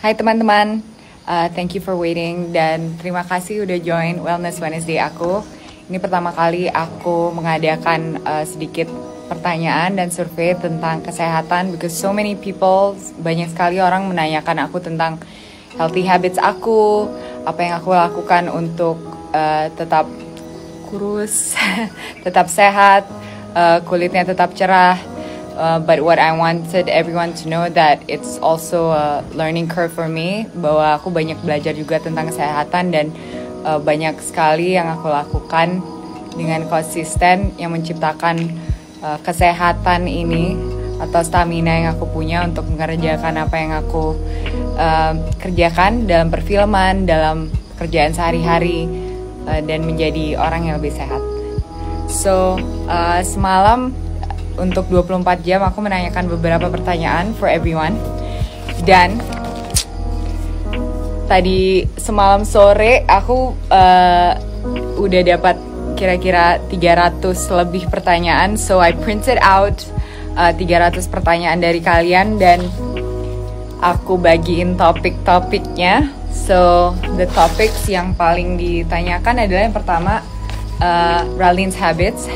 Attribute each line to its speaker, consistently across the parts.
Speaker 1: Hai teman-teman, thank you for waiting dan terima kasih udah join Wellness Wednesday aku. Ini pertama kali aku mengadakan sedikit pertanyaan dan survei tentang kesehatan because so many people, banyak sekali orang menanyakan aku tentang healthy habits aku, apa yang aku lakukan untuk tetap kurus, tetap sehat, kulitnya tetap cerah. But what I wanted everyone to know that it's also a learning curve for me, bahwa aku banyak belajar juga tentang kesehatan dan banyak sekali yang aku lakukan dengan konsisten yang menciptakan kesehatan ini atau stamina yang aku punya untuk mengerjakan apa yang aku kerjakan dalam perfilman, dalam kerjaan sehari-hari dan menjadi orang yang lebih sehat. So semalam untuk 24 jam aku menanyakan beberapa pertanyaan for everyone. Dan tadi semalam sore aku udah dapat kira-kira 300 lebih pertanyaan. So I printed out 300 pertanyaan dari kalian dan aku bagiin topik-topiknya. So the topics yang paling ditanyakan adalah yang pertama Ralyn's habits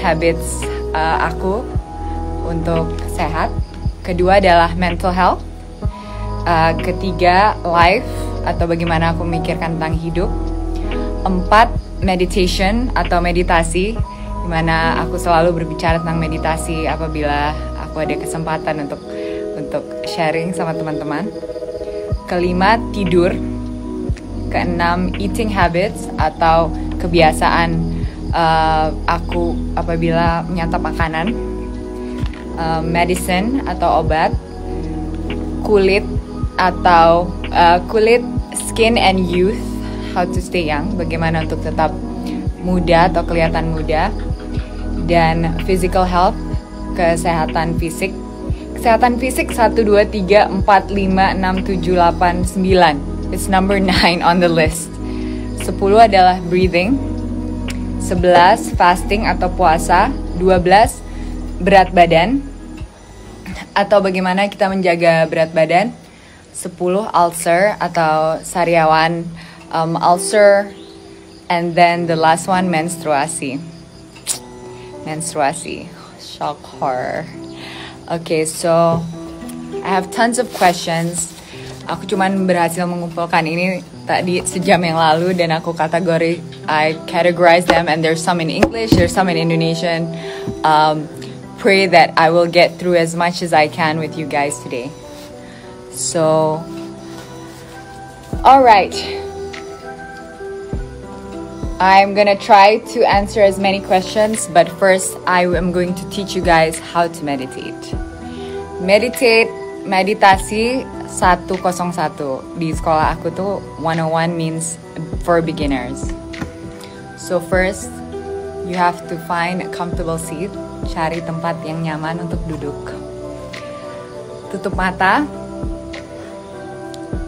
Speaker 1: aku untuk sehat. Kedua adalah mental health. Ketiga life atau bagaimana aku memikirkan tentang hidup. 4 meditation atau meditasi, dimana aku selalu berbicara tentang meditasi apabila aku ada kesempatan untuk sharing sama teman-teman. Kelima tidur. Keenam eating habits atau kebiasaan aku apabila menyantap makanan. Medicine atau obat, kulit atau kulit, skin and youth, how to stay young, bagaimana untuk tetap muda atau kelihatan muda, dan physical health, kesehatan fisik. Kesehatan fisik 1, 2, 3, 4, 5, 6, 7, 8, 9. It's number 9 on the list. 10 adalah breathing. 11 fasting atau puasa. 12 berat badan atau bagaimana kita menjaga berat badan. 10 ulcer atau sariawan ulcer, and then the last one menstruasi. Shock horror. Okay, so I have tons of questions. Aku cuman berhasil mengumpulkan ini tadi sejam yang lalu dan aku I categorize them, and there's some in English, there's some in Indonesian. Pray that I will get through as much as I can with you guys today. So, all right. I'm gonna try to answer as many questions, but first I am going to teach you guys how to meditate. Meditasi 101 di sekolah aku tuh 101 means for beginners. So first, you have to find a comfortable seat. Cari tempat yang nyaman untuk duduk. Tutup mata.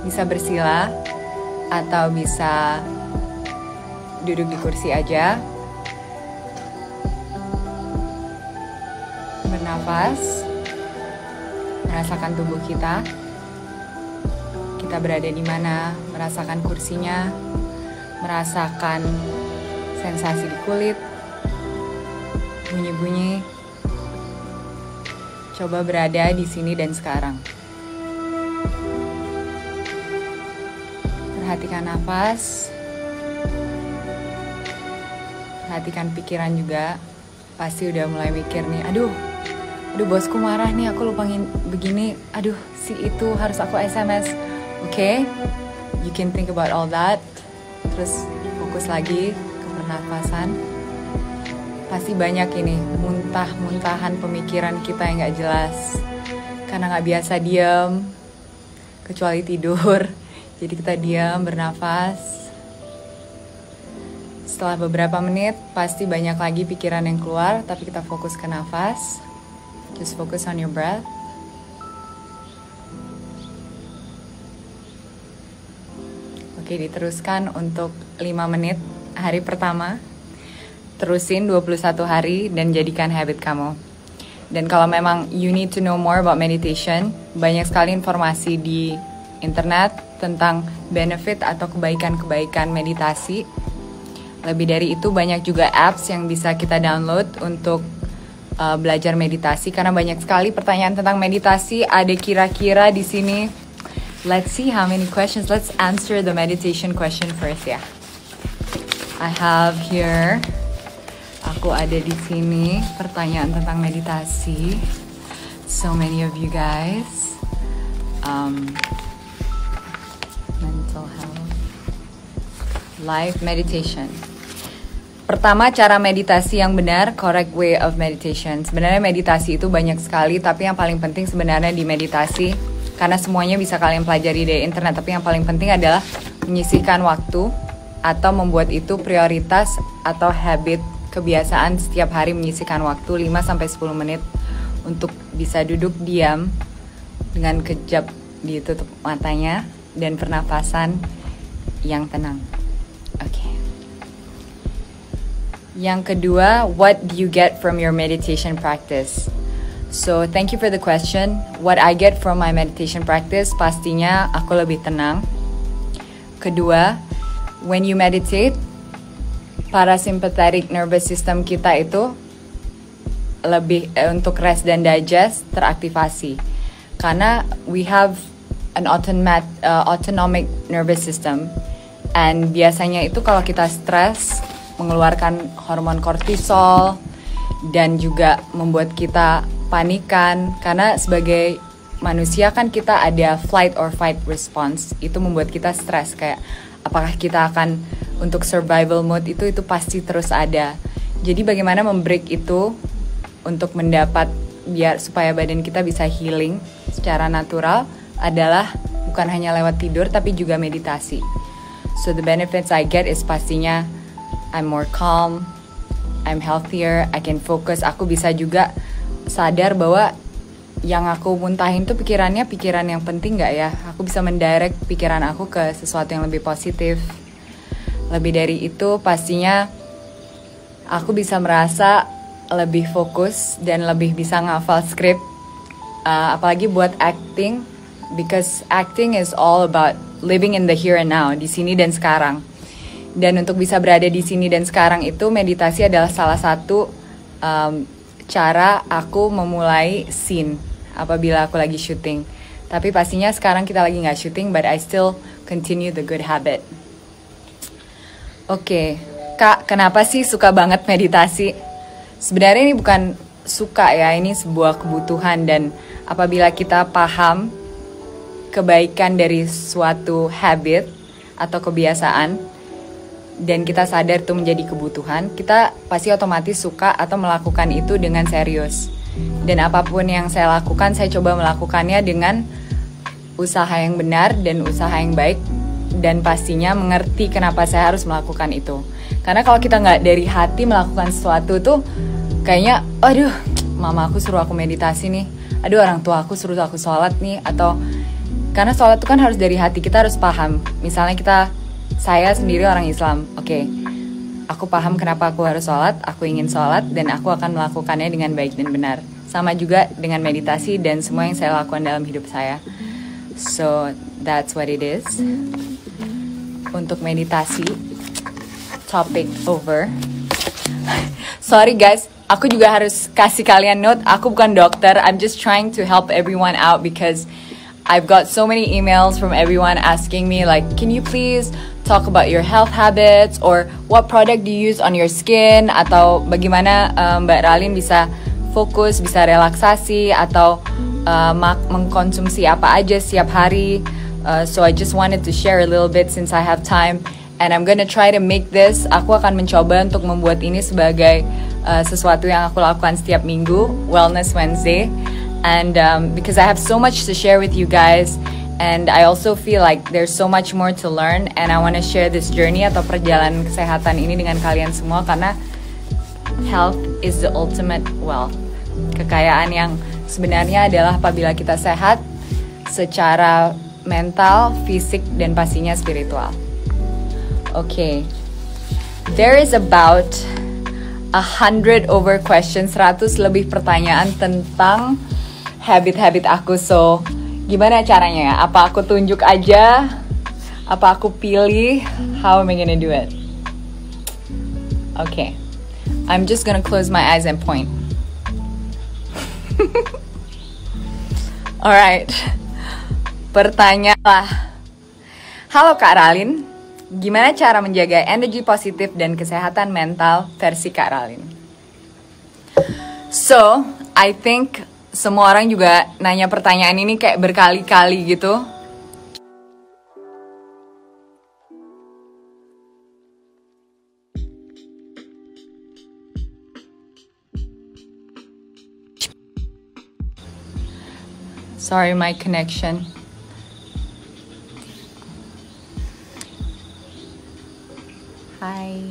Speaker 1: Bisa bersila atau bisa duduk di kursi aja. Bernafas. Merasakan tubuh kita. Kita berada di mana, merasakan kursinya, merasakan sensasi di kulit, bunyi-bunyi. Coba berada di sini dan sekarang. Perhatikan nafas. Perhatikan pikiran juga. Pasti udah mulai mikir nih, aduh bosku marah nih, aku lupa begini, aduh si itu harus aku SMS. Okay, you can think about all that. Terus fokus lagi ke pernafasan. Pasti banyak ini muntah-muntahan pemikiran kita yang gak jelas karena gak biasa diam kecuali tidur. Jadi kita diam, bernafas. Setelah beberapa menit pasti banyak lagi pikiran yang keluar, tapi kita fokus ke nafas. Just focus on your breath. Oke, diteruskan untuk 5 menit hari pertama. Terusin 21 hari dan jadikan habit kamu. Dan kalau memang you need to know more about meditation, banyak sekali informasi di internet, tentang benefit atau kebaikan-kebaikan meditasi. Lebih dari itu banyak juga apps yang bisa kita download untuk belajar meditasi, karena banyak sekali pertanyaan tentang meditasi. Ada kira-kira di sini. Let's see how many questions. Let's answer the meditation question first ya. I have here. Aku ada di sini pertanyaan tentang meditasi. So many of you guys. Mental health. Life meditation. Pertama, cara meditasi yang benar, correct way of meditation. Sebenarnya meditasi itu banyak sekali, tapi yang paling penting sebenarnya di meditasi, karena semuanya bisa kalian pelajari dari internet, tapi yang paling penting adalah menyisihkan waktu atau membuat itu prioritas atau habit, kebiasaan setiap hari menyisihkan waktu 5-10 menit untuk bisa duduk diam dengan kejap ditutup matanya dan pernapasan yang tenang. Oke. Yang kedua, what do you get from your meditation practice? So, thank you for the question. What I get from my meditation practice, pastinya aku lebih tenang. Kedua, when you meditate, parasympathetic nervous system kita itu lebih untuk rest dan digest teraktivasi. Karena we have an autonomic nervous system. And biasanya itu kalau kita stres, mengeluarkan hormon kortisol dan juga membuat kita panikan, karena sebagai manusia kan kita ada flight or fight response. Itu membuat kita stres, kayak apakah kita akan untuk survival mode itu pasti terus ada. Jadi bagaimana membreak itu untuk mendapat supaya badan kita bisa healing secara natural adalah bukan hanya lewat tidur tapi juga meditasi. So the benefits I get is pastinya I'm more calm, I'm healthier, I can focus. Aku bisa juga sadar bahwa yang aku muntahin tuh pikiran yang penting gak ya. Aku bisa mendirect pikiran aku ke sesuatu yang lebih positif. Lebih dari itu pastinya aku bisa merasa lebih fokus dan lebih bisa ngafal skrip. Apalagi buat acting, because acting is all about living in the here and now, di sini dan sekarang. Dan untuk bisa berada di sini dan sekarang itu, meditasi adalah salah satu cara aku memulai scene apabila aku lagi syuting. Tapi pastinya sekarang kita lagi gak syuting, but I still continue the good habit. Oke, Kak, kenapa sih suka banget meditasi? Sebenarnya ini bukan suka ya, ini sebuah kebutuhan. Dan apabila kita paham kebaikan dari suatu habit atau kebiasaan, dan kita sadar itu menjadi kebutuhan, kita pasti otomatis suka atau melakukan itu dengan serius. Dan apapun yang saya lakukan, saya coba melakukannya dengan usaha yang benar dan usaha yang baik. Dan pastinya mengerti kenapa saya harus melakukan itu. Karena kalau kita nggak dari hati melakukan sesuatu tuh, kayaknya, aduh, mama aku suruh aku meditasi nih, aduh orang tua aku suruh aku sholat nih, atau karena sholat itu kan harus dari hati, kita harus paham. Misalnya saya sendiri orang Islam, oke, aku paham kenapa aku harus sholat, aku ingin sholat, dan aku akan melakukannya dengan baik dan benar. Sama juga dengan meditasi dan semua yang saya lakukan dalam hidup saya. So, that's what it is. Untuk meditasi, topic over. Sorry guys, aku juga harus kasih kalian note, aku bukan dokter, I'm just trying to help everyone out because I've got so many emails from everyone asking me like, can you please talk about your health habits, or what product do you use on your skin, atau bagaimana Mbak Ralin bisa fokus, bisa relaksasi, atau mengkonsumsi apa aja setiap hari. So I just wanted to share a little bit since I have time, and I'm gonna try to make this. Aku akan mencoba untuk membuat ini sebagai sesuatu yang aku lakukan setiap minggu, Wellness Wednesday, and because I have so much to share with you guys. And I also feel like there's so much more to learn, and I want to share this journey atau perjalanan kesehatan ini dengan kalian semua, karena health is the ultimate wealth. Kekayaan yang sebenarnya adalah apabila kita sehat secara mental, fisik, dan pastinya spiritual. Okay. There is about 100 over questions, 100 lebih pertanyaan tentang habit-habit aku. So, gimana caranya ya? Apa aku tunjuk aja Apa aku pilih? How am I gonna do it? Okay, I'm just gonna close my eyes and point. Alright, pertanyaanlah. Halo Kak Ralin, gimana cara menjaga energi positif dan kesehatan mental versi Kak Ralin? So, I think semua orang juga nanya pertanyaan ini kayak berkali-kali gitu. Sorry, my connection. Hi.